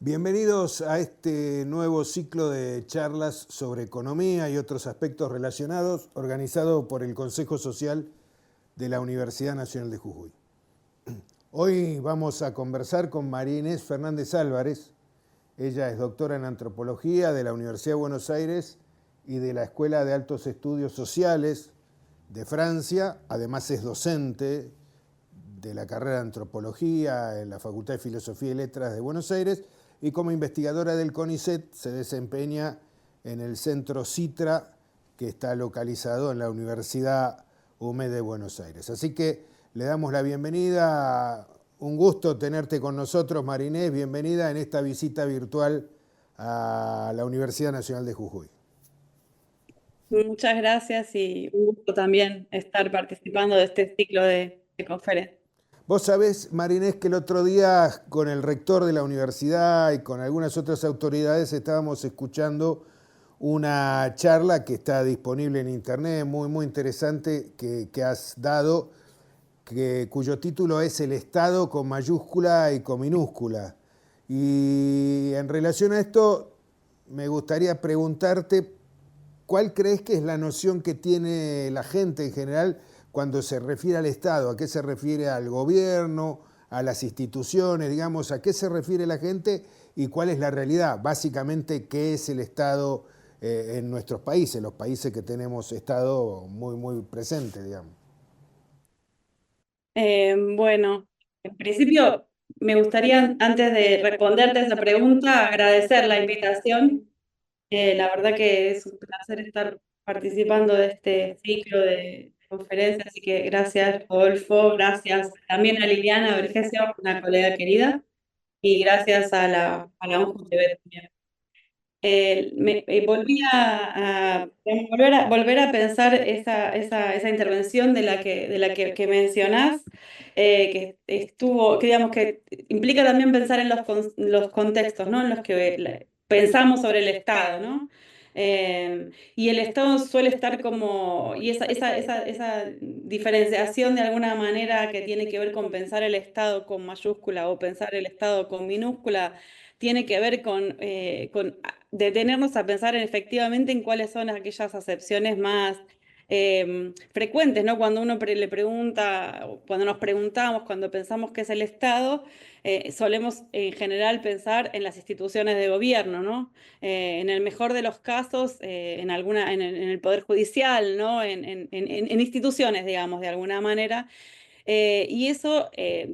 Bienvenidos a este nuevo ciclo de charlas sobre economía y otros aspectos relacionados, organizado por el Consejo Social de la Universidad Nacional de Jujuy. Hoy vamos a conversar con María Inés Fernández Álvarez. Ella es doctora en Antropología de la Universidad de Buenos Aires y de la Escuela de Altos Estudios Sociales de Francia. Además es docente de la carrera de Antropología en la Facultad de Filosofía y Letras de Buenos Aires, y como investigadora del CONICET se desempeña en el Centro CITRA, que está localizado en la Universidad UME de Buenos Aires. Así que le damos la bienvenida. Un gusto tenerte con nosotros, María Inés. Bienvenida en esta visita virtual a la Universidad Nacional de Jujuy. Muchas gracias y un gusto también estar participando de este ciclo de conferencias. Vos sabés, María Inés, que el otro día con el rector de la universidad y con algunas otras autoridades estábamos escuchando una charla que está disponible en internet, muy interesante, que has dado, cuyo título es El Estado con mayúscula y con minúscula. Y en relación a esto, me gustaría preguntarte, ¿cuál crees que es la noción que tiene la gente en general cuando se refiere al Estado? ¿A qué se refiere al gobierno, a las instituciones, digamos? ¿A qué se refiere la gente y cuál es la realidad? Básicamente, ¿qué es el Estado en nuestros países, los países que tenemos Estado muy presente, digamos? Bueno, en principio me gustaría, antes de responderte esa pregunta, agradecer la invitación. La verdad que es un placer estar participando de este ciclo de conferencias, así que gracias, Rodolfo, gracias también a Liliana Vergesio, una colega querida, y gracias a la UJB también. Volví volver a pensar esa intervención que mencionás, que estuvo, que digamos que implica también pensar en los contextos, ¿no? En los que pensamos sobre el Estado, ¿no? Y el Estado suele estar como, y esa diferenciación de alguna manera que tiene que ver con pensar el Estado con mayúscula o pensar el Estado con minúscula, tiene que ver con detenernos a pensar efectivamente en cuáles son aquellas acepciones más frecuentes, ¿no? Cuando uno le pregunta, o cuando nos preguntamos, cuando pensamos qué es el Estado, solemos en general pensar en las instituciones de gobierno, ¿no? En el mejor de los casos, en el Poder Judicial, ¿no? En instituciones, digamos, de alguna manera. Y eso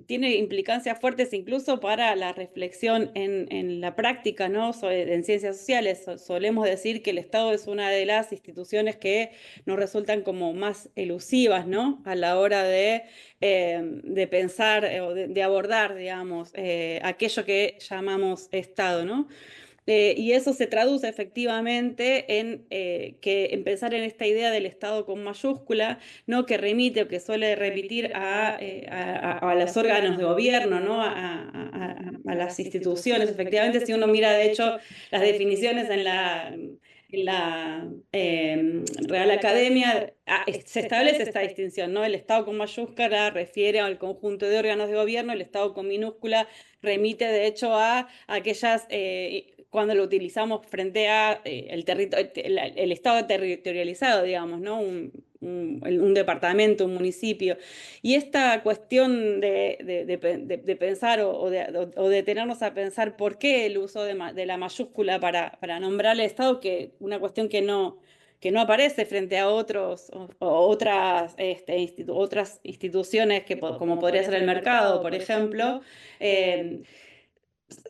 tiene implicancias fuertes incluso para la reflexión en la práctica, ¿no? En ciencias sociales. Solemos decir que el Estado es una de las instituciones que nos resultan como más elusivas, ¿no? A la hora de pensar o de abordar, digamos, aquello que llamamos Estado, ¿no? Y eso se traduce efectivamente en pensar en esta idea del Estado con mayúscula, ¿no? Que remite o que suele remitir a los órganos de gobierno, ¿no? A las instituciones. Efectivamente, si uno mira, de hecho, las definiciones en la Real Academia, se establece esta distinción, ¿no? El Estado con mayúscula refiere al conjunto de órganos de gobierno, el Estado con minúscula remite, de hecho, a aquellas cuando lo utilizamos frente a el Estado territorializado, digamos, ¿no? Un departamento, un municipio. Y esta cuestión de pensar o detenernos a pensar por qué el uso de la mayúscula para nombrar el Estado, que una cuestión que no aparece frente a otras instituciones como podría ser el mercado, por ejemplo,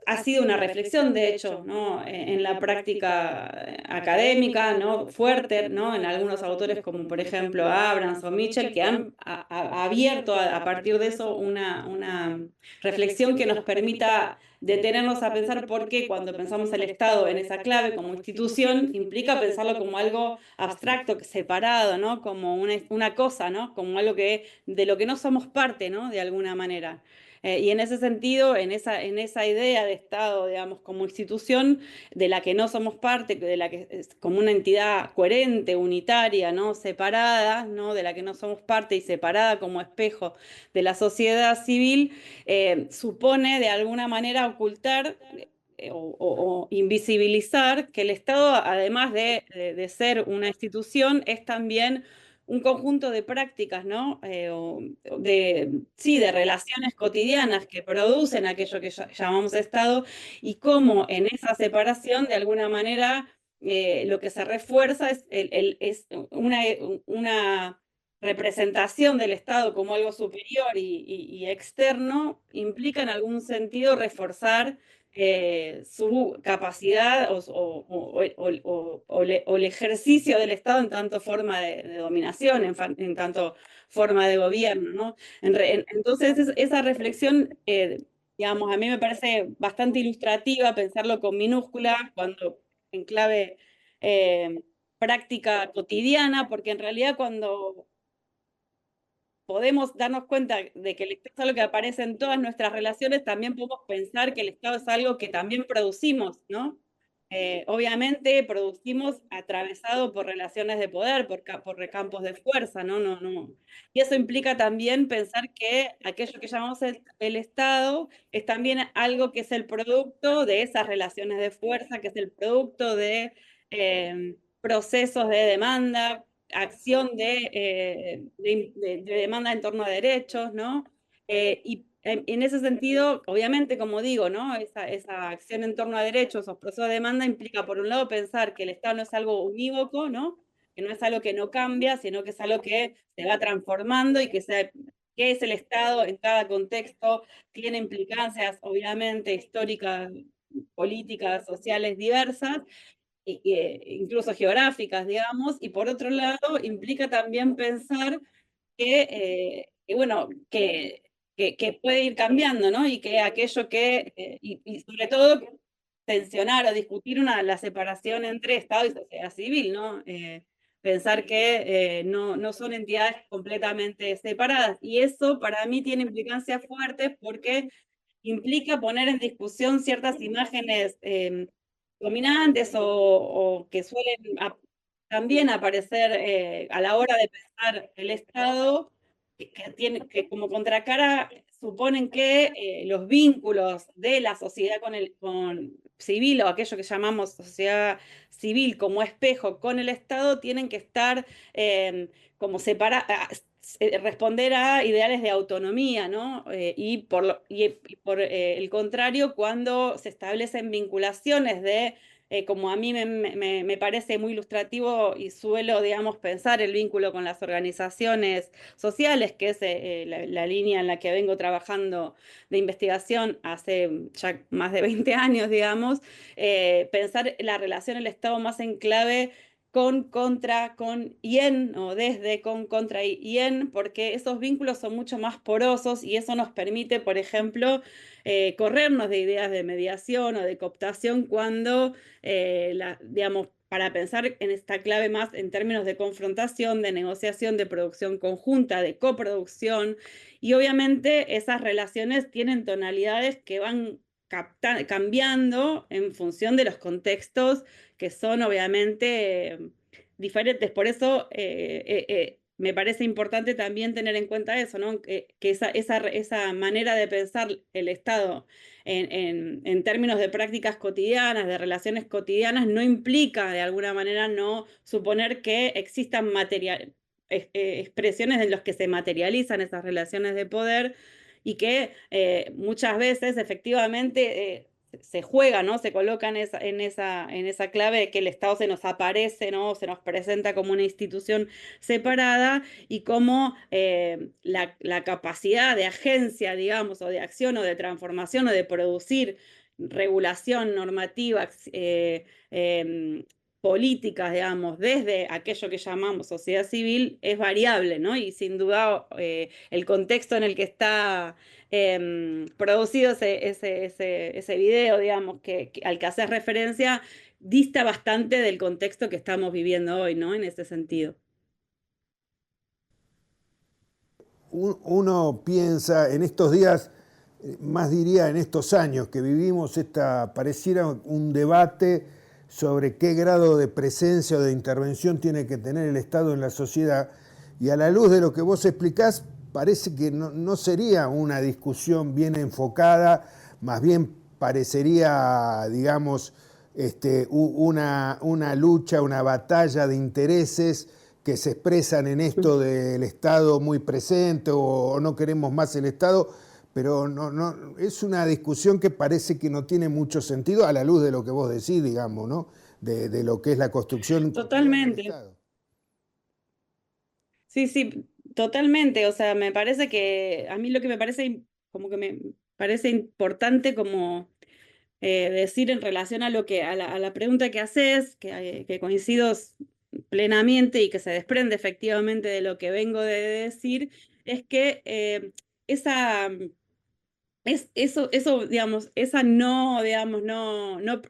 ha sido una reflexión, de hecho, ¿no? En la práctica académica, ¿no? Fuerte, ¿no? En algunos autores como por ejemplo Abrams o Mitchell, que han abierto a partir de eso una reflexión que nos permita detenernos a pensar por qué cuando pensamos el Estado en esa clave como institución, implica pensarlo como algo abstracto, separado, ¿no? Como una cosa, ¿no? Como algo de lo que no somos parte, ¿no? De alguna manera. Y en ese sentido, en esa idea de Estado, digamos, como institución de la que no somos parte, de la que es como una entidad coherente, unitaria, ¿no? Separada, ¿no? De la que no somos parte y separada como espejo de la sociedad civil, supone de alguna manera ocultar o invisibilizar que el Estado, además de ser una institución, es también un conjunto de prácticas, ¿no? Sí, de relaciones cotidianas que producen aquello que llamamos Estado, y cómo en esa separación, de alguna manera, lo que se refuerza es una representación del Estado como algo superior y externo, implica en algún sentido reforzar su capacidad o el ejercicio del Estado en tanto forma de dominación, en tanto forma de gobierno, ¿no? Entonces, esa reflexión, digamos, a mí me parece bastante ilustrativa pensarlo con minúscula, cuando en clave práctica cotidiana, porque en realidad cuando podemos darnos cuenta de que el Estado es algo que aparece en todas nuestras relaciones, también podemos pensar que el Estado es algo que también producimos, ¿no? Obviamente producimos atravesado por relaciones de poder, por recampos de fuerza, ¿no? Y eso implica también pensar que aquello que llamamos el Estado es también algo que es el producto de esas relaciones de fuerza, que es el producto de procesos de demanda, acción de demanda en torno a derechos, ¿no? Y en ese sentido, obviamente, como digo, ¿no? Esa acción en torno a derechos, esos procesos de demanda implica, por un lado, pensar que el Estado no es algo unívoco, ¿no? Que no es algo que no cambia, sino que es algo que se va transformando y qué es el Estado en cada contexto, tiene implicancias, obviamente, históricas, políticas, sociales diversas, incluso geográficas, digamos, y por otro lado implica también pensar bueno, que puede ir cambiando, ¿no? Y que aquello y sobre todo tensionar o discutir la separación entre Estado y sociedad civil, ¿no? Pensar que no son entidades completamente separadas. Y eso para mí tiene implicancias fuertes porque implica poner en discusión ciertas imágenes dominantes o que suelen también aparecer a la hora de pensar el Estado, que como contracara suponen que los vínculos de la sociedad con civil, o aquello que llamamos sociedad civil como espejo con el Estado, tienen que estar como separados, responder a ideales de autonomía, ¿no? Y por el contrario, cuando se establecen vinculaciones como a mí me parece muy ilustrativo y suelo, digamos, pensar el vínculo con las organizaciones sociales, que es la línea en la que vengo trabajando de investigación hace ya más de 20 años, digamos, pensar la relación del Estado más en clave con, contra, con y en, o desde, con, contra y en, porque esos vínculos son mucho más porosos y eso nos permite, por ejemplo, corrernos de ideas de mediación o de cooptación cuando, digamos, para pensar en esta clave más en términos de confrontación, de negociación, de producción conjunta, de coproducción, y obviamente esas relaciones tienen tonalidades que van cambiando en función de los contextos que son obviamente diferentes. Por eso me parece importante también tener en cuenta eso, ¿no? Que esa manera de pensar el Estado en términos de prácticas cotidianas, de relaciones cotidianas, no implica de alguna manera no suponer que existan expresiones en las que se materializan esas relaciones de poder y que muchas veces efectivamente se juega, ¿no? Se coloca en esa clave de que el Estado se nos aparece, ¿no? Se nos presenta como una institución separada y como la capacidad de agencia, digamos, o de acción o de transformación o de producir regulación normativa, políticas, digamos, desde aquello que llamamos sociedad civil, es variable, ¿no? Y sin duda el contexto en el que está producido ese video, digamos, al que haces referencia, dista bastante del contexto que estamos viviendo hoy, ¿no? En ese sentido. Uno piensa en estos días, más diría en estos años que vivimos, pareciera un debate sobre qué grado de presencia o de intervención tiene que tener el Estado en la sociedad, y a la luz de lo que vos explicás, parece que no sería una discusión bien enfocada, más bien parecería, digamos, una lucha, una batalla de intereses que se expresan en esto del Estado muy presente o no queremos más el Estado, pero es una discusión que parece que no tiene mucho sentido a la luz de lo que vos decís, digamos, ¿no? De lo que es la construcción cotidiana del Totalmente. Estado. Sí, sí, totalmente. O sea, me parece que a mí lo que me parece, como que me parece importante como decir en relación a lo que, a la pregunta que haces, que coincido plenamente y que se desprende efectivamente de lo que vengo de decir, es que esa, eso, digamos, esa no, digamos, no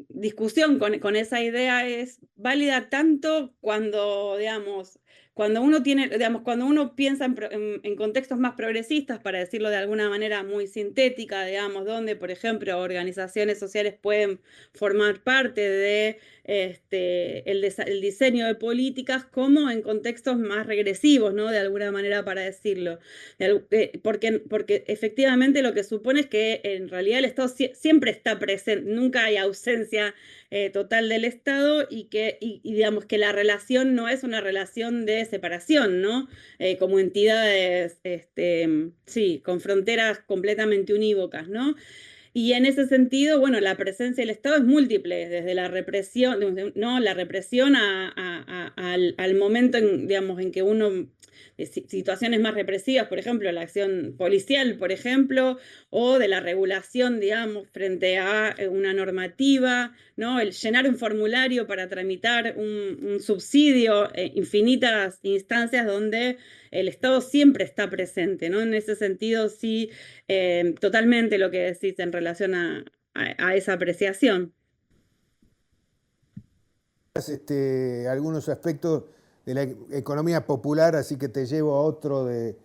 discusión con esa idea es válida tanto cuando, digamos, cuando uno tiene, digamos, cuando uno piensa en contextos más progresistas, para decirlo de alguna manera muy sintética, digamos, donde, por ejemplo, organizaciones sociales pueden formar parte de el diseño de políticas, como en contextos más regresivos, ¿no? De alguna manera, para decirlo. Porque efectivamente lo que supone es que en realidad el Estado siempre está presente, nunca hay ausencia total del Estado y digamos que la relación no es una relación de separación, ¿no? Como entidades, sí, con fronteras completamente unívocas, ¿no? Y en ese sentido, bueno, la presencia del Estado es múltiple, desde la represión, ¿no? La represión al momento, digamos, en que uno, situaciones más represivas, por ejemplo, la acción policial, por ejemplo, o de la regulación, digamos, frente a una normativa, ¿no? El llenar un formulario para tramitar un subsidio, infinitas instancias donde el Estado siempre está presente, ¿no? En ese sentido, sí, totalmente lo que decís en relación a esa apreciación. Algunos aspectos de la economía popular, así que te llevo a otro de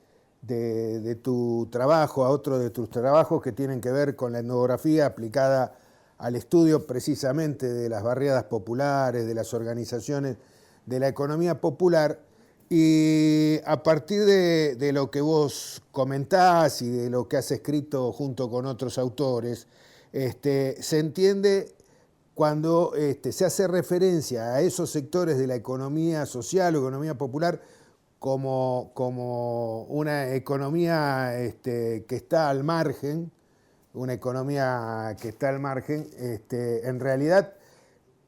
tu trabajo, a otro de tus trabajos que tienen que ver con la etnografía aplicada al estudio precisamente de las barriadas populares, de las organizaciones de la economía popular. Y a partir de lo que vos comentás y de lo que has escrito junto con otros autores, se entiende cuando se hace referencia a esos sectores de la economía social o economía popular como una economía que está al margen, una economía que está al margen, en realidad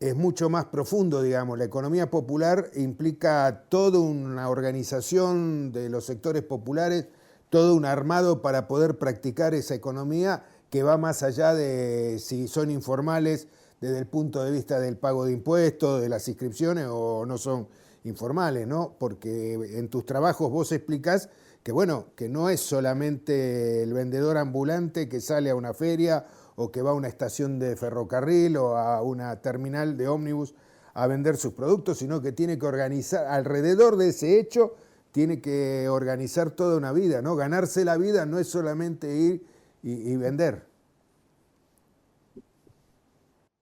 es mucho más profundo, digamos. La economía popular implica toda una organización de los sectores populares, todo un armado para poder practicar esa economía que va más allá de si son informales desde el punto de vista del pago de impuestos, de las inscripciones o no son informales, ¿no? Porque en tus trabajos vos explicás que, bueno, que no es solamente el vendedor ambulante que sale a una feria o que va a una estación de ferrocarril o a una terminal de ómnibus a vender sus productos, sino que tiene que organizar, alrededor de ese hecho, tiene que organizar toda una vida, ¿no? Ganarse la vida no es solamente ir y vender.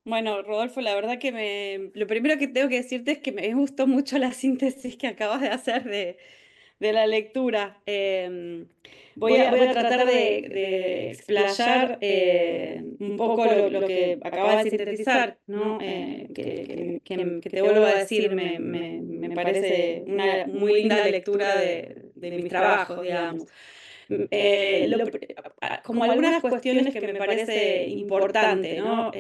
Bueno, Rodolfo, la verdad que lo primero que tengo que decirte es que me gustó mucho la síntesis que acabas de hacer de la lectura. Voy a tratar de explayar un poco lo que acabas de sintetizar, ¿no? Que te vuelvo a decir, me parece una muy linda lectura de mis trabajos, digamos. Como algunas cuestiones que me parece importante, ¿no?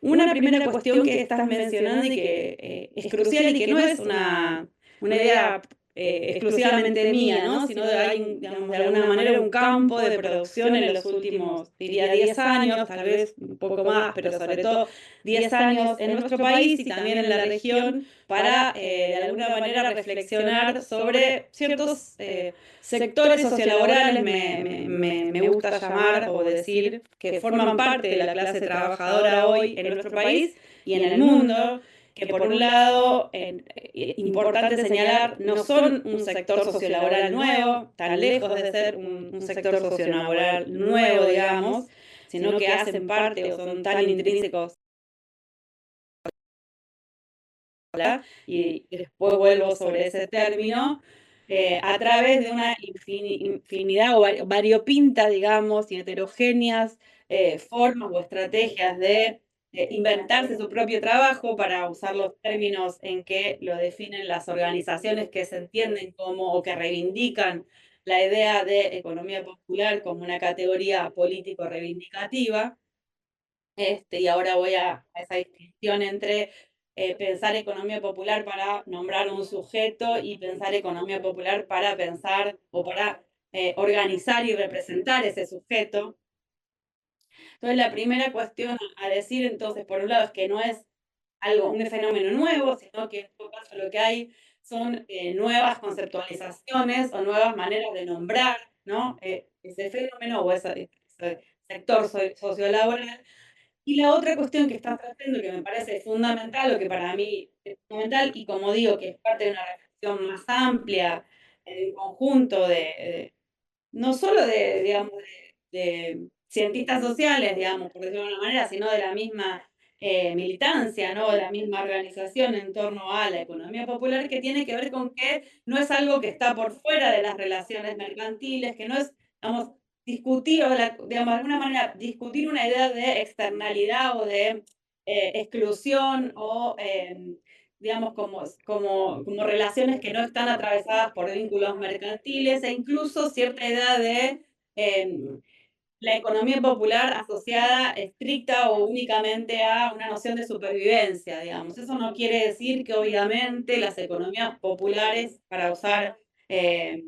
Una primera cuestión que estás mencionando y que es crucial y que no es una idea exclusivamente mía, ¿no? Sino hay, digamos, de alguna manera un campo de producción en los últimos, diría, 10 años, tal vez un poco más, pero sobre todo 10 años en nuestro país y también en la región para, de alguna manera, reflexionar sobre ciertos sectores sociolaborales, me gusta llamar o decir, que forman parte de la clase trabajadora hoy en nuestro país y en el mundo, que por un lado, importante señalar, no son un sector sociolaboral nuevo, tan lejos de ser un sector sociolaboral nuevo, digamos, sino que hacen parte o son tan intrínsecos, y después vuelvo sobre ese término, a través de una infinidad o variopinta, digamos, y heterogéneas formas o estrategias de inventarse su propio trabajo, para usar los términos en que lo definen las organizaciones que se entienden como o que reivindican la idea de economía popular como una categoría político-reivindicativa. Y ahora voy a esa distinción entre pensar economía popular para nombrar un sujeto y pensar economía popular para pensar o para organizar y representar ese sujeto. Entonces, la primera cuestión a decir, entonces, por un lado, es que no es un fenómeno nuevo, sino que en todo caso lo que hay son nuevas conceptualizaciones o nuevas maneras de nombrar, ¿no? Ese fenómeno o ese sector sociolaboral. Y la otra cuestión que están tratando, que me parece fundamental, o que para mí es fundamental, y como digo, que es parte de una reflexión más amplia, en un conjunto no solo digamos, de cientistas sociales, digamos, por decirlo de alguna manera, sino de la misma militancia, ¿no? De la misma organización en torno a la economía popular, que tiene que ver con que no es algo que está por fuera de las relaciones mercantiles, que no es, vamos, discutir, digamos, de alguna manera, discutir una idea de externalidad o de exclusión o digamos, como relaciones que no están atravesadas por vínculos mercantiles, e incluso cierta idea de la economía popular asociada estricta o únicamente a una noción de supervivencia, digamos. Eso no quiere decir que obviamente las economías populares, para usar de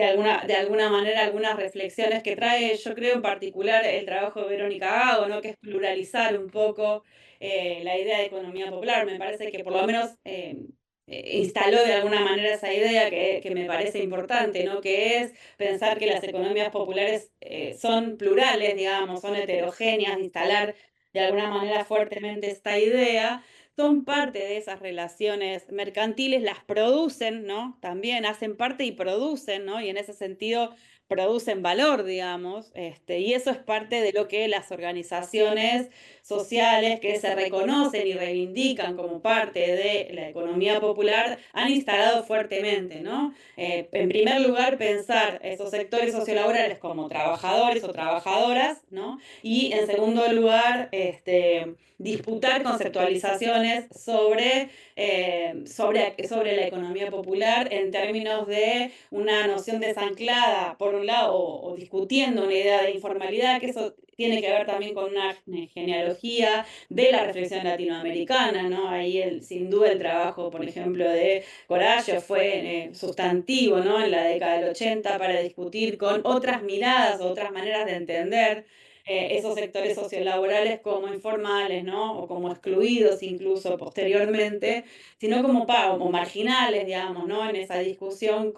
alguna manera algunas reflexiones que trae, yo creo en particular el trabajo de Verónica Gago, ¿no? Que es pluralizar un poco la idea de economía popular. Me parece que por lo menos instaló de alguna manera esa idea que me parece importante, ¿no? Que es pensar que las economías populares son plurales, digamos, son heterogéneas, instalar de alguna manera fuertemente esta idea. Son parte de esas relaciones mercantiles, las producen, ¿no? También hacen parte y producen, ¿no? Y en ese sentido producen valor, digamos, y eso es parte de lo que las organizaciones sociales que se reconocen y reivindican como parte de la economía popular han instalado fuertemente, ¿no? En primer lugar, pensar esos sectores sociolaborales como trabajadores o trabajadoras, ¿no? Y en segundo lugar, disputar conceptualizaciones sobre la economía popular en términos de una noción desanclada, por un lado, o discutiendo una idea de informalidad, que eso tiene que ver también con una genealogía de la reflexión latinoamericana, ¿no? Ahí sin duda el trabajo, por ejemplo, de Corallo fue sustantivo, ¿no? En la década del 80 para discutir con otras miradas, otras maneras de entender esos sectores sociolaborales como informales, ¿no? O como excluidos incluso posteriormente, sino como marginales, digamos, ¿no? En esa discusión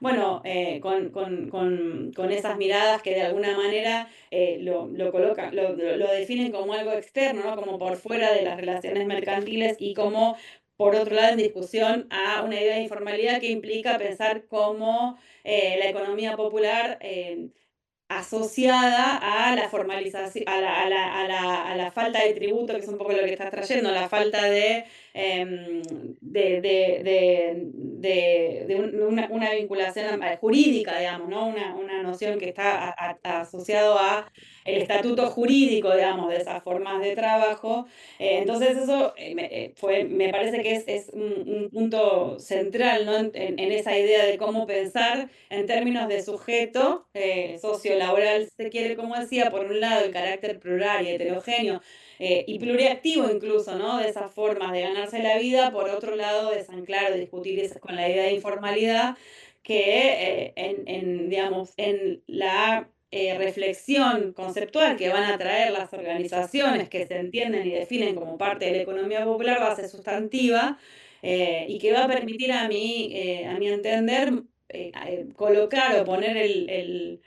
bueno, con esas miradas que de alguna manera lo colocan, lo definen como algo externo, ¿no? Como por fuera de las relaciones mercantiles, y como por otro lado en discusión a una idea de informalidad que implica pensar cómo la economía popular asociada a la formalización, a la falta de tributo, que es un poco lo que estás trayendo, la falta de una vinculación jurídica, digamos, ¿no? Una noción que está asociado a el estatuto jurídico, digamos, de esas formas de trabajo. Entonces eso me parece que es un punto central, ¿no? En esa idea de cómo pensar en términos de sujeto sociolaboral, se quiere, como decía, por un lado el carácter plural y heterogéneo y pluriactivo incluso, ¿no? De esas formas de ganarse la vida, por otro lado desanclar o discutir con la idea de informalidad, que digamos, en la reflexión conceptual que van a traer las organizaciones que se entienden y definen como parte de la economía popular va a ser sustantiva, y que va a permitir a mi entender, colocar o poner el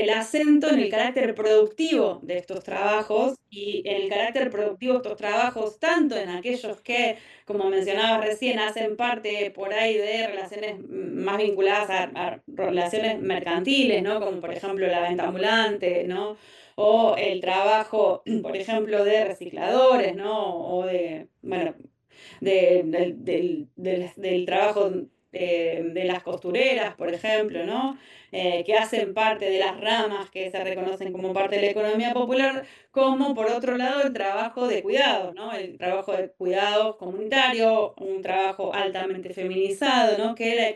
acento en el carácter productivo de estos trabajos, y en el carácter productivo de estos trabajos, tanto en aquellos que, como mencionabas recién, hacen parte por ahí de relaciones más vinculadas a relaciones mercantiles, ¿no? Como por ejemplo la venta ambulante, ¿no? O el trabajo, por ejemplo, de recicladores, ¿no? O bueno, del trabajo de las costureras, por ejemplo, ¿no? Que hacen parte de las ramas que se reconocen como parte de la economía popular, como por otro lado el trabajo de cuidados, ¿no? El trabajo de cuidados comunitario, un trabajo altamente feminizado, ¿no? Que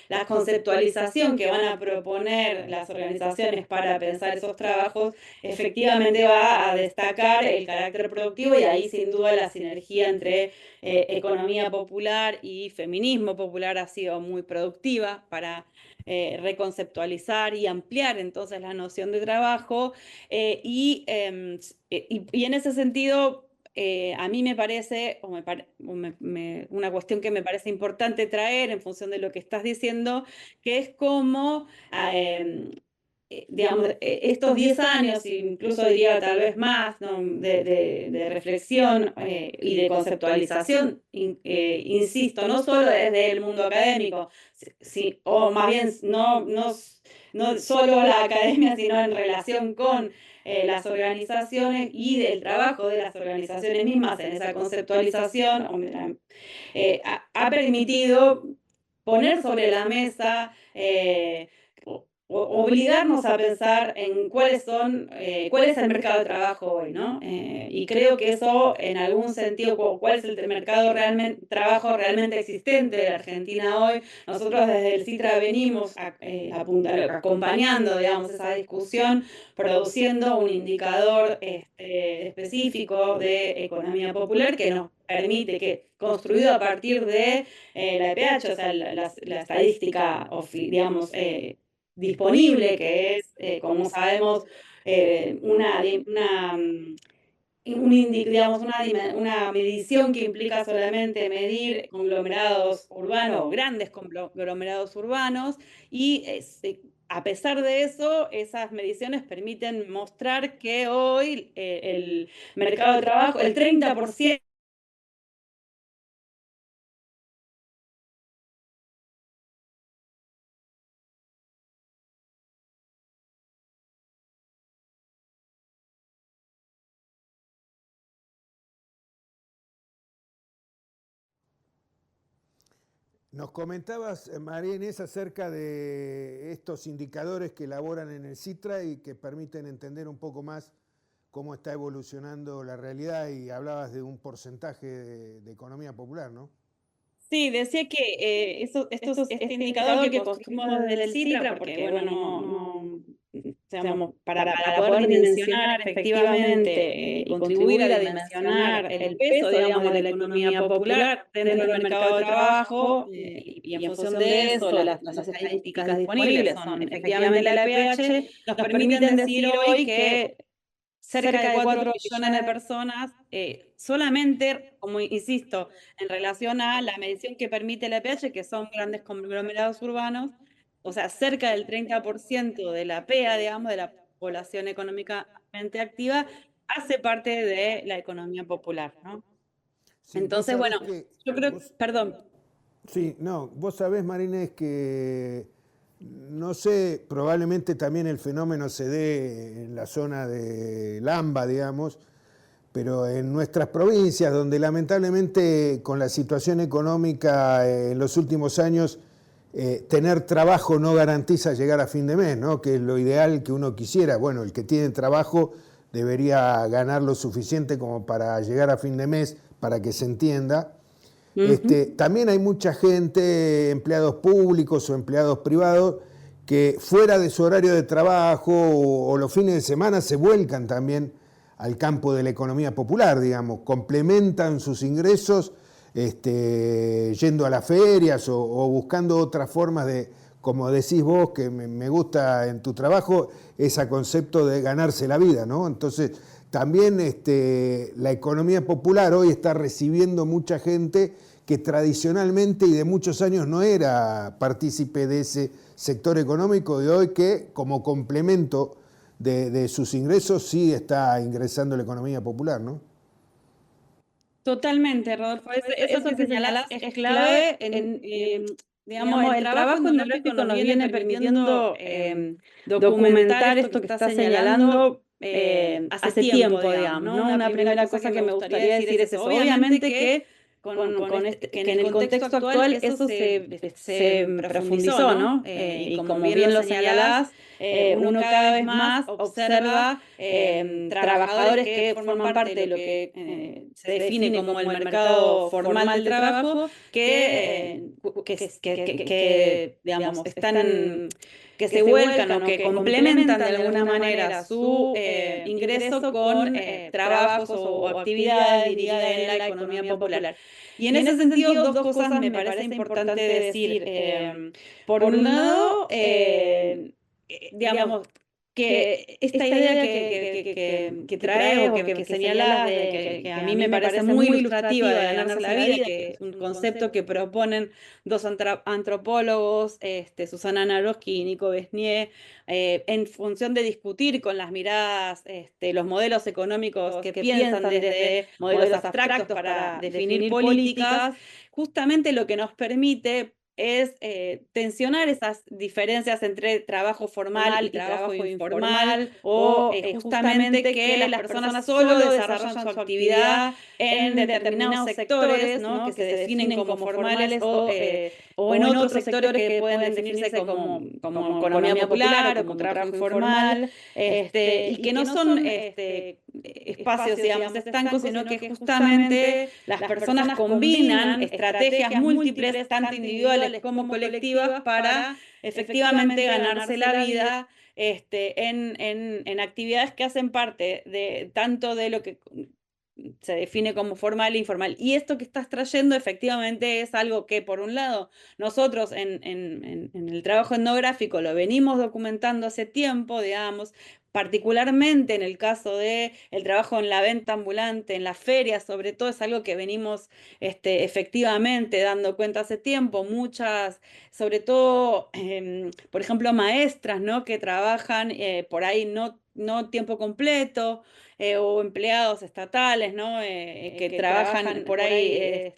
la conceptualización que van a proponer las organizaciones para pensar esos trabajos efectivamente va a destacar el carácter productivo, y ahí sin duda la sinergia entre economía popular y feminismo popular ha sido muy productiva para reconceptualizar y ampliar entonces la noción de trabajo, y en ese sentido a mí me parece, una cuestión que me parece importante traer en función de lo que estás diciendo, que es cómo, digamos, estos 10 años, incluso diría tal vez más, ¿no? de reflexión y de conceptualización, insisto, no solo desde el mundo académico, o más bien no solo la academia, sino en relación con las organizaciones y del trabajo de las organizaciones mismas en esa conceptualización, ha permitido poner sobre la mesa, obligarnos a pensar en cuál es el mercado de trabajo hoy, ¿no? Y creo que eso, en algún sentido, cuál es el mercado trabajo realmente existente de la Argentina hoy. Nosotros desde el CITRA venimos acompañando, digamos, esa discusión, produciendo un indicador específico de economía popular que nos permite construido a partir de la EPH, o sea, la estadística, digamos, disponible, que es, como sabemos, digamos, una medición que implica solamente medir conglomerados urbanos, grandes conglomerados urbanos, y a pesar de eso, esas mediciones permiten mostrar que hoy el mercado de trabajo, el 30%. Nos comentabas, María Inés, acerca de estos indicadores que elaboran en el CITRA y que permiten entender un poco más cómo está evolucionando la realidad, y hablabas de un porcentaje de economía popular, ¿no? Sí, decía que este indicador que construimos desde el CITRA, porque bueno, digamos, para poder dimensionar efectivamente y contribuir a dimensionar el peso, digamos, de la economía popular dentro del mercado de trabajo, y en función de eso, las estadísticas disponibles son efectivamente la PH, nos permiten decir hoy que cerca de 4 millones de personas, solamente, como insisto, en relación a la medición que permite la PH, que son grandes conglomerados urbanos, o sea, cerca del 30% de la PEA, digamos, de la población económicamente activa, hace parte de la economía popular, ¿no? Sí, vos Entonces, sabés bueno, que... yo creo, perdón. Sí, no, vos sabés, Marínez, que no sé, probablemente también el fenómeno se dé en la zona de Lamba, digamos, pero en nuestras provincias, donde lamentablemente con la situación económica en los últimos años, tener trabajo no garantiza llegar a fin de mes, ¿no? Que es lo ideal que uno quisiera. Bueno, el que tiene trabajo debería ganar lo suficiente como para llegar a fin de mes, para que se entienda. También hay mucha gente, empleados públicos o empleados privados, que fuera de su horario de trabajo o los fines de semana se vuelcan también al campo de la economía popular, digamos, complementan sus ingresos yendo a las ferias o buscando otras formas de, como decís vos, que me gusta en tu trabajo, ese concepto de ganarse la vida, ¿no? Entonces, también la economía popular hoy está recibiendo mucha gente que tradicionalmente y de muchos años no era partícipe de ese sector económico, y hoy que como complemento de sus ingresos sí está ingresando la economía popular, ¿no? Totalmente, Rodolfo. Eso que señalás es clave digamos, el trabajo etnográfico nos viene permitiendo documentar esto que estás señalando hace tiempo, digamos, ¿no? Una primera cosa que me gustaría decir es eso. Obviamente que que en el contexto actual eso se profundizó, ¿no? Y como bien lo señalás, uno cada vez más observa trabajadores que forman parte de lo que se define como el mercado formal del trabajo, digamos, que se vuelcan o que complementan de alguna manera su ingreso con trabajos o actividades, diría, en la economía popular. Y en ese sentido, dos cosas me parece importante decir. Por un lado, digamos, que esta idea que traes o que señalas, que a mí me parece muy ilustrativa de ganarse la vida, que es un concepto que proponen dos antropólogos, Susana Naroski y Nico Besnier, en función de discutir con las miradas los modelos económicos que piensan desde modelos abstractos para definir políticas, justamente lo que nos permite es tensionar esas diferencias entre trabajo formal y trabajo informal, o justamente que las personas solo desarrollan su actividad en determinados sectores, ¿no? Que se definen como formales o en otros sectores que pueden definirse como economía popular o como trabajo informal, y que no son espacios, digamos, estancos, sino que justamente las personas combinan estrategias múltiples, tanto individuales como colectivas, para efectivamente ganarse la vida en actividades que hacen parte de tanto de lo que se define como formal e informal. Y esto que estás trayendo efectivamente es algo que, por un lado, nosotros en el trabajo etnográfico lo venimos documentando hace tiempo, digamos, particularmente en el caso del trabajo en la venta ambulante, en las ferias, sobre todo, es algo que venimos efectivamente dando cuenta hace tiempo. Muchas, sobre todo, por ejemplo, maestras, ¿no? Que trabajan por ahí no tiempo completo, o empleados estatales, ¿no? Que trabajan por ahí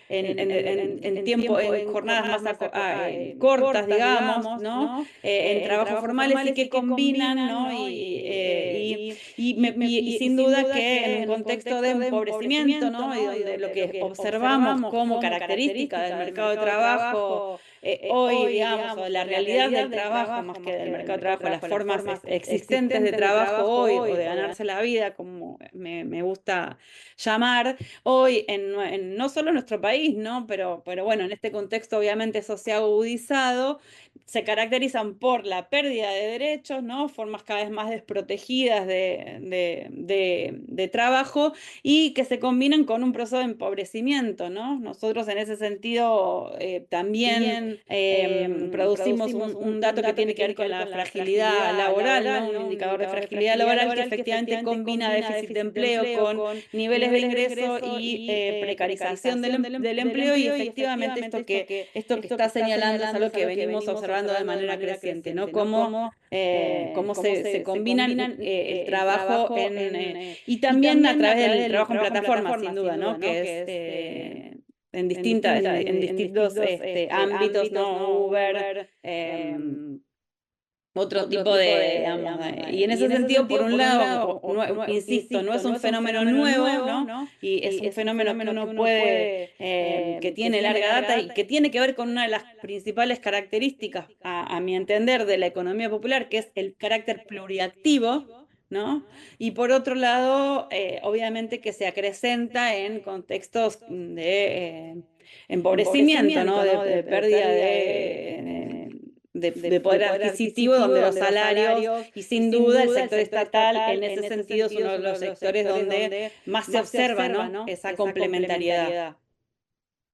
en jornadas más cortas, digamos, ¿no? En trabajos formales y que combinan, ¿no? Y sin duda que en un contexto de empobrecimiento, ¿no? Y donde lo que observamos como característica del mercado de trabajo hoy, digamos, o la realidad del trabajo, más que del mercado de trabajo, las formas existentes de trabajo hoy, o de ganarse la vida, como me gusta llamar, hoy no solo en nuestro país, ¿no? Pero bueno, en este contexto obviamente eso se ha agudizado, se caracterizan por la pérdida de derechos, ¿no? Formas cada vez más desprotegidas de trabajo, y que se combinan con un proceso de empobrecimiento, ¿no? Nosotros en ese sentido también producimos un dato que tiene que ver con la fragilidad laboral, ¿no? Un indicador de fragilidad laboral que efectivamente combina déficit de empleo con niveles de ingreso y precarización del empleo, y efectivamente esto que está señalando es algo que venimos observando de manera creciente, ¿no? Cómo se combinan el trabajo y también a través del trabajo en plataformas, sin duda, ¿no? Que es en distintos ámbitos, ¿no? Uber, otro tipo digamos, y en ese sentido, por un lado, insisto, no es un fenómeno nuevo, ¿no? Y es un fenómeno que uno puede, que tiene larga data y que tiene que ver con una de las principales características, a mi entender, de la economía popular, que es el carácter pluriactivo, ¿no? Y por otro lado, obviamente que se acrecenta en contextos de empobrecimiento, ¿no? De pérdida de poder adquisitivo, donde los salarios, y sin duda el sector estatal en ese sentido es uno de los sectores donde más se observa, ¿no? Esa complementariedad.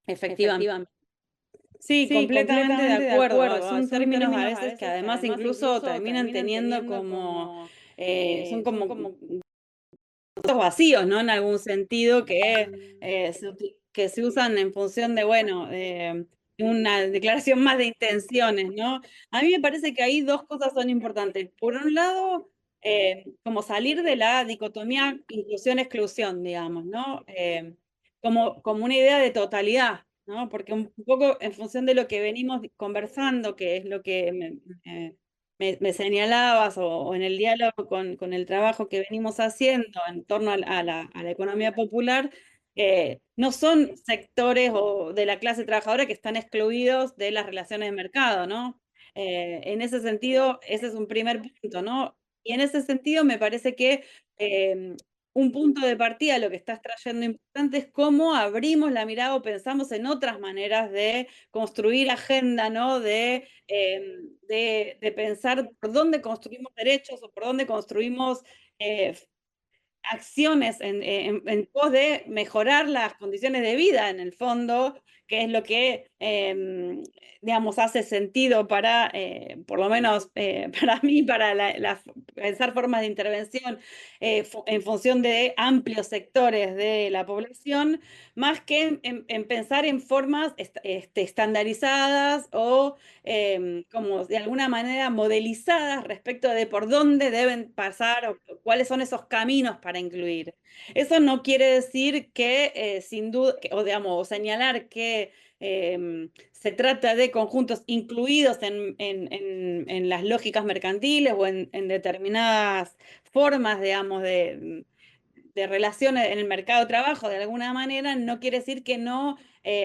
Efectivamente. Sí, completamente de acuerdo. Son términos a veces que además incluso terminan teniendo como, son como vacíos, ¿no? En algún sentido que se usan en función de, bueno, una declaración más de intenciones, ¿no? A mí me parece que ahí dos cosas son importantes. Por un lado, como salir de la dicotomía inclusión-exclusión, digamos, ¿no? Como una idea de totalidad, ¿no? Porque un poco en función de lo que venimos conversando, que es lo que me señalabas, o en el diálogo con el trabajo que venimos haciendo en torno a la economía popular, no son sectores o de la clase trabajadora que están excluidos de las relaciones de mercado, ¿no? En ese sentido, ese es un primer punto, ¿no? Y en ese sentido me parece que eh, un punto de partida, lo que estás trayendo importante, es cómo abrimos la mirada o pensamos en otras maneras de construir agenda, ¿no? De pensar por dónde construimos derechos o por dónde construimos acciones en pos de mejorar las condiciones de vida en el fondo, que es lo que, digamos, hace sentido para, por lo menos para mí, para pensar formas de intervención en función de amplios sectores de la población, más que en pensar en formas estandarizadas o como de alguna manera modelizadas respecto de por dónde deben pasar o cuáles son esos caminos para incluir. Eso no quiere decir que, sin duda, o digamos, o señalar que se trata de conjuntos incluidos en las lógicas mercantiles o en determinadas formas, digamos, de relaciones en el mercado de trabajo de alguna manera, no quiere decir que no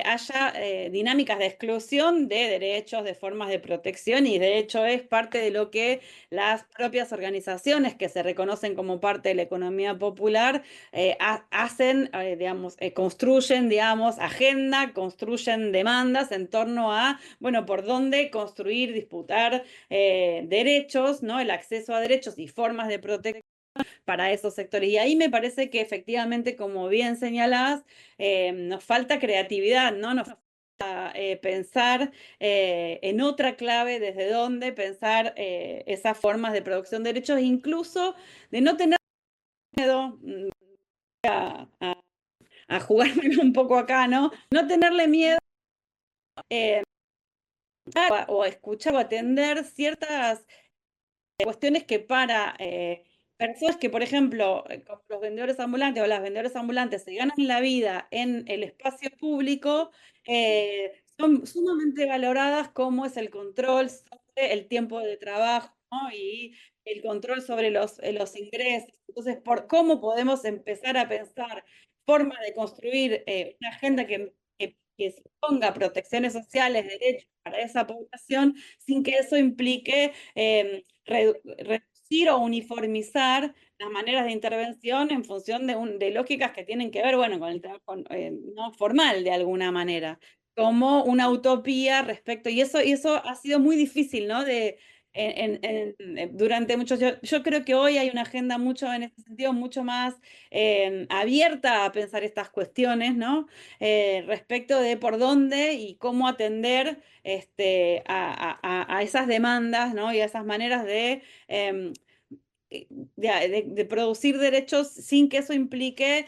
haya dinámicas de exclusión de derechos, de formas de protección, y de hecho es parte de lo que las propias organizaciones que se reconocen como parte de la economía popular hacen, digamos, construyen, digamos, agenda, construyen demandas en torno a, bueno, por dónde construir, disputar derechos, ¿no? El acceso a derechos y formas de protección para esos sectores. Y ahí me parece que efectivamente, como bien señalás, nos falta creatividad, ¿no? Nos falta pensar en otra clave, desde dónde pensar esas formas de producción de derechos, incluso de no tener miedo a jugármelo un poco acá, ¿no? No tenerle miedo eh, o a escuchar o atender ciertas cuestiones que para personas que, por ejemplo, como los vendedores ambulantes o las vendedoras ambulantes se ganan la vida en el espacio público, son sumamente valoradas, como es el control sobre el tiempo de trabajo, ¿no? Y el control sobre los ingresos. Entonces, por cómo podemos empezar a pensar formas de construir una agenda que ponga protecciones sociales, derechos para esa población, sin que eso implique reducir o uniformizar las maneras de intervención en función de lógicas que tienen que ver, bueno, con el trabajo no formal de alguna manera, como una utopía respecto, y eso ha sido muy difícil, ¿no? Durante muchos, yo creo que hoy hay una agenda mucho en ese sentido, mucho más abierta a pensar estas cuestiones, ¿no? Respecto de por dónde y cómo atender a esas demandas, ¿no? Y a esas maneras em, de producir derechos sin que eso implique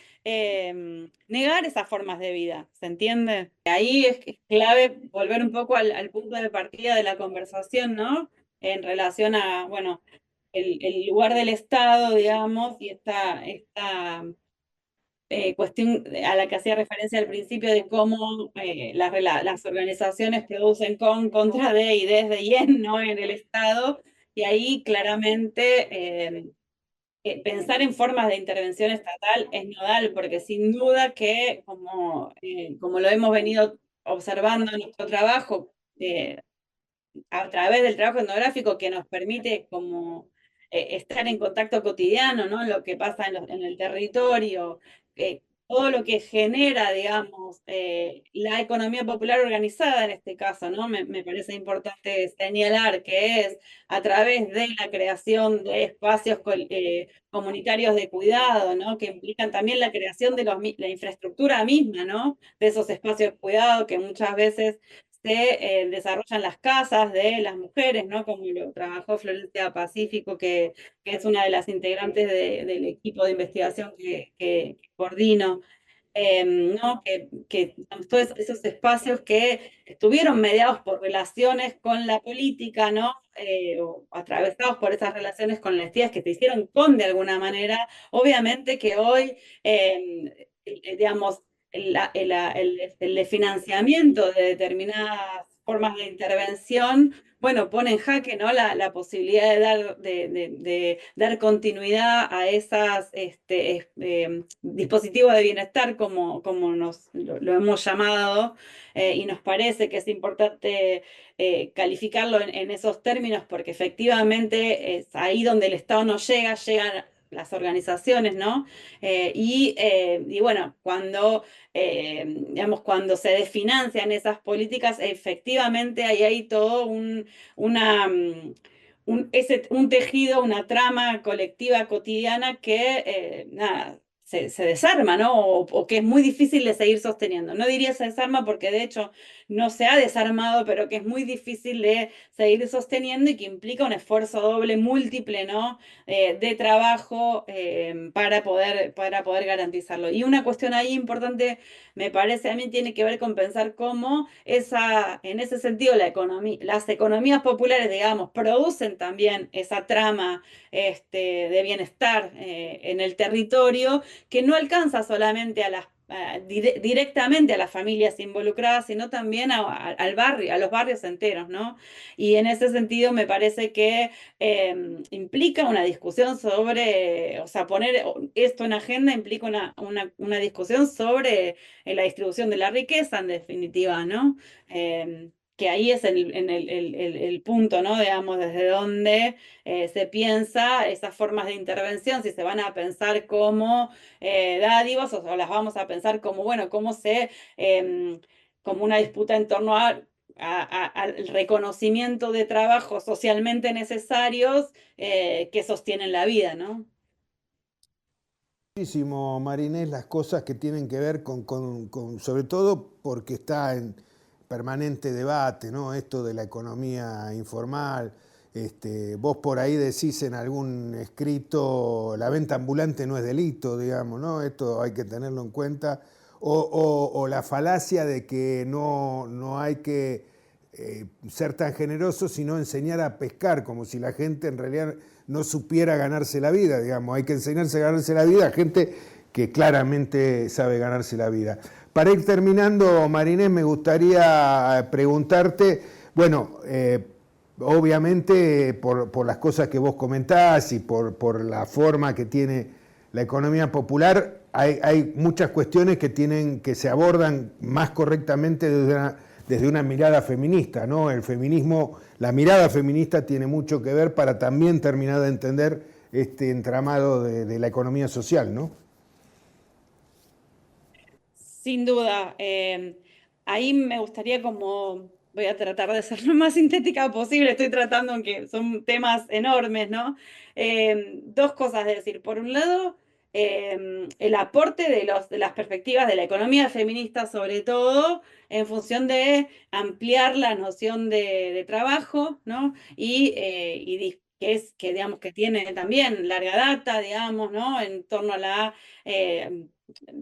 negar esas formas de vida, ¿se entiende? Ahí es clave volver un poco al punto de partida de la conversación, ¿no? En relación a, bueno, el lugar del Estado, digamos, y esta cuestión a la que hacía referencia al principio de cómo las organizaciones producen con, contra de y desde y en, ¿no? En el Estado. Y ahí claramente pensar en formas de intervención estatal es nodal, porque sin duda que, como lo hemos venido observando en nuestro trabajo, a través del trabajo etnográfico que nos permite como estar en contacto cotidiano, ¿no? Lo que pasa en el territorio, todo lo que genera, digamos, la economía popular organizada en este caso, ¿no? Me parece importante señalar que es a través de la creación de espacios comunitarios de cuidado, ¿no? Que implican también la creación de la infraestructura misma, ¿no? De esos espacios de cuidado que muchas veces se desarrollan las casas de las mujeres, ¿no? Como lo trabajó Florencia Pacífico, que es una de las integrantes del equipo de investigación que coordino, ¿no? Todos esos espacios que estuvieron mediados por relaciones con la política, ¿no? O atravesados por esas relaciones con las tías que se hicieron con de alguna manera, obviamente que hoy, digamos, el de financiamiento de determinadas formas de intervención, bueno, pone en jaque, ¿no? La posibilidad de de dar continuidad a esas dispositivos de bienestar, como lo hemos llamado, y nos parece que es importante calificarlo en esos términos, porque efectivamente es ahí donde el Estado no llega, llegan las organizaciones, ¿no? Y bueno, digamos, cuando se desfinancian esas políticas, efectivamente ahí hay todo una, un tejido, una trama colectiva cotidiana que, nada, se desarma, ¿no? O que es muy difícil de seguir sosteniendo. No diría se desarma porque de hecho no se ha desarmado, pero que es muy difícil de seguir sosteniendo y que implica un esfuerzo doble, múltiple, ¿no? De trabajo para poder garantizarlo. Y una cuestión ahí importante, me parece a mí, tiene que ver con pensar cómo en ese sentido las economías populares, digamos, producen también esa trama de bienestar en el territorio que no alcanza solamente directamente a las familias involucradas, sino también al barrio, a los barrios enteros, ¿no? Y en ese sentido me parece que implica una discusión sobre, o sea, poner esto en agenda implica una discusión sobre la distribución de la riqueza, en definitiva, ¿no? Que ahí es el punto, ¿no? Digamos, desde donde se piensa esas formas de intervención, si se van a pensar como dádivas o las vamos a pensar como, bueno, como una disputa en torno al reconocimiento de trabajos socialmente necesarios que sostienen la vida, ¿no? Muchísimo, Marinés, las cosas que tienen que ver sobre todo porque está en permanente debate, ¿no? Esto de la economía informal. Vos por ahí decís en algún escrito, la venta ambulante no es delito, digamos, ¿no? Esto hay que tenerlo en cuenta. O la falacia de que no hay que ser tan generoso, sino enseñar a pescar, como si la gente en realidad no supiera ganarse la vida, digamos. Hay que enseñarse a ganarse la vida a gente que claramente sabe ganarse la vida. Para ir terminando, Marinés, me gustaría preguntarte, bueno, obviamente por las cosas que vos comentás y por la forma que tiene la economía popular, hay muchas cuestiones que se abordan más correctamente desde una mirada feminista, ¿no? El feminismo, la mirada feminista tiene mucho que ver para también terminar de entender este entramado de la economía social, ¿no? Sin duda. Ahí me gustaría voy a tratar de ser lo más sintética posible, estoy tratando, aunque son temas enormes, ¿no? Dos cosas de decir. Por un lado, el aporte de las perspectivas de la economía feminista, sobre todo, en función de ampliar la noción de trabajo, ¿no? Que digamos, que tiene también larga data, digamos, ¿no? En torno a eh,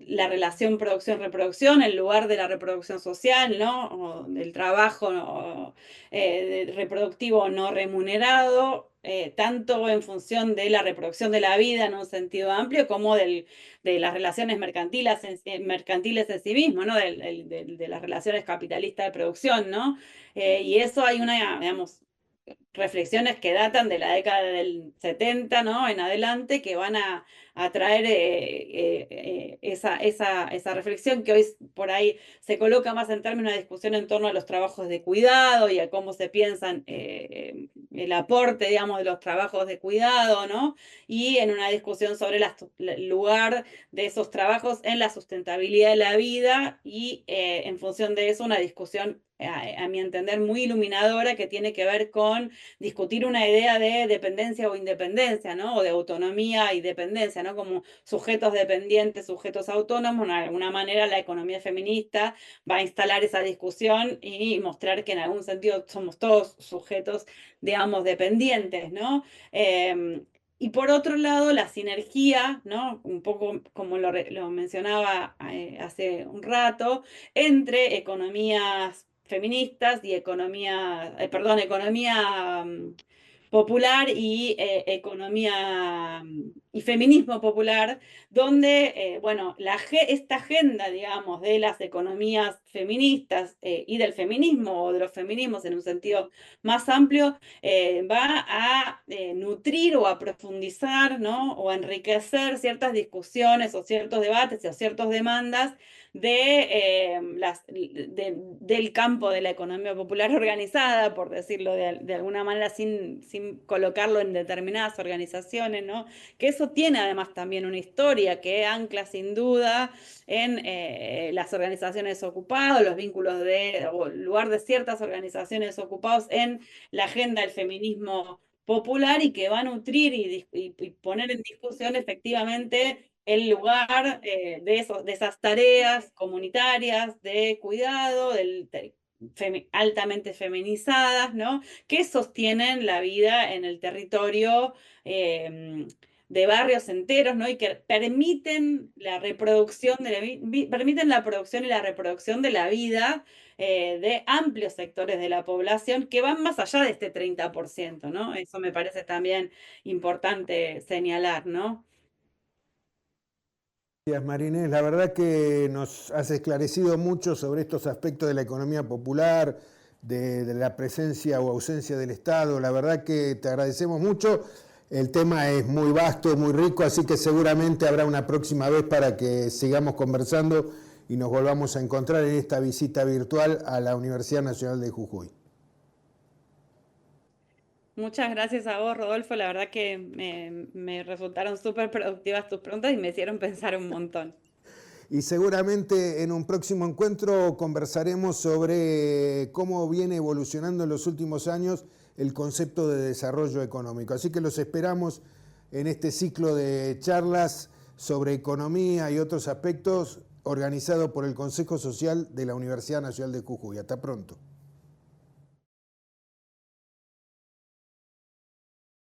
la relación producción-reproducción en lugar de la reproducción social, ¿no? O del trabajo reproductivo no remunerado, tanto en función de la reproducción de la vida en un sentido amplio como de las relaciones mercantiles en sí mismo, ¿no? De las relaciones capitalistas de producción, ¿no? Y eso hay digamos, reflexiones que datan de la década del 70, ¿no? En adelante, que van a traer esa reflexión que hoy por ahí se coloca más en términos de discusión en torno a los trabajos de cuidado y a cómo se piensan el aporte, digamos, de los trabajos de cuidado, ¿no? Y en una discusión sobre el lugar de esos trabajos en la sustentabilidad de la vida y en función de eso una discusión a mi entender, muy iluminadora que tiene que ver con discutir una idea de dependencia o independencia, ¿no? O de autonomía y dependencia, ¿no? Como sujetos dependientes, sujetos autónomos. De alguna manera la economía feminista va a instalar esa discusión y mostrar que en algún sentido somos todos sujetos, digamos, dependientes, ¿no? Y por otro lado, la sinergia, ¿no? Un poco como lo mencionaba hace un rato, entre economías feministas y economía popular y economía y feminismo popular, donde, bueno, esta agenda, digamos, de las economías feministas y del feminismo o de los feminismos en un sentido más amplio, va a nutrir o a profundizar, ¿no? O a enriquecer ciertas discusiones o ciertos debates o ciertas demandas del campo de la economía popular organizada, por decirlo de alguna manera, sin colocarlo en determinadas organizaciones, ¿no? Que eso tiene además también una historia que ancla sin duda en las organizaciones ocupadas, los vínculos o el lugar de ciertas organizaciones ocupadas en la agenda del feminismo popular y que va a nutrir y poner en discusión efectivamente el lugar de esas tareas comunitarias de cuidado, altamente feminizadas, ¿no? Que sostienen la vida en el territorio de barrios enteros, ¿no? Y que permiten la reproducción permiten la producción y la reproducción de la vida de amplios sectores de la población que van más allá de este 30%, ¿no? Eso me parece también importante señalar, ¿no? Gracias, Marinés. La verdad que nos has esclarecido mucho sobre estos aspectos de la economía popular, de la presencia o ausencia del Estado. La verdad que te agradecemos mucho. El tema es muy vasto, muy rico, así que seguramente habrá una próxima vez para que sigamos conversando y nos volvamos a encontrar en esta visita virtual a la Universidad Nacional de Jujuy. Muchas gracias a vos, Rodolfo. La verdad que me resultaron súper productivas tus preguntas y me hicieron pensar un montón. Y seguramente en un próximo encuentro conversaremos sobre cómo viene evolucionando en los últimos años el concepto de desarrollo económico. Así que los esperamos en este ciclo de charlas sobre economía y otros aspectos organizado por el Consejo Social de la Universidad Nacional de Jujuy. Hasta pronto.